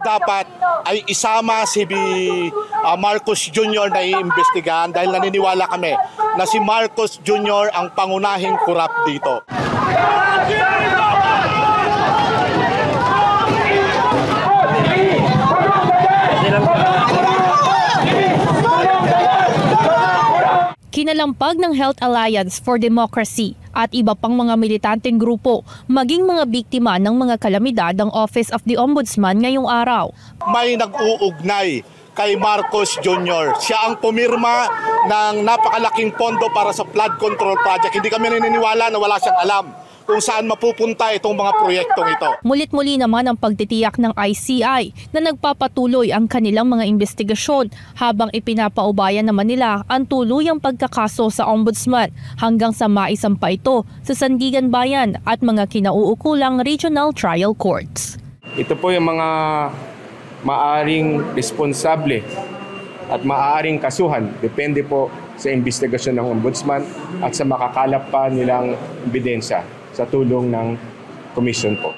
dapat ay isama si Marcos Jr. na iimbestigahan dahil naniniwala kami na si Marcos Jr. ang pangunahing kurap dito. Kinalampag ng Health Alliance for Democracy at iba pang mga militanteng grupo maging mga biktima ng mga kalamidad ang Office of the Ombudsman ngayong araw. May nag-uugnay kay Marcos Jr. Siya ang pumirma ng napakalaking pondo para sa flood control project. Hindi kami naniniwala na wala siyang alam kung saan mapupunta itong mga proyektong ito. Mulit-muli naman ang pagtitiyak ng ICI na nagpapatuloy ang kanilang mga investigasyon habang ipinapaubayan naman nila ang tuluyang pagkakaso sa Ombudsman hanggang sa maisampa ito sa Sandigan Bayan at mga kinauukulang regional trial courts. Ito po yung mga maaring responsable at maaring kasuhan, depende po sa investigasyon ng Ombudsman at sa makakalap pa nilang ebidensya sa tulong ng komisyon po.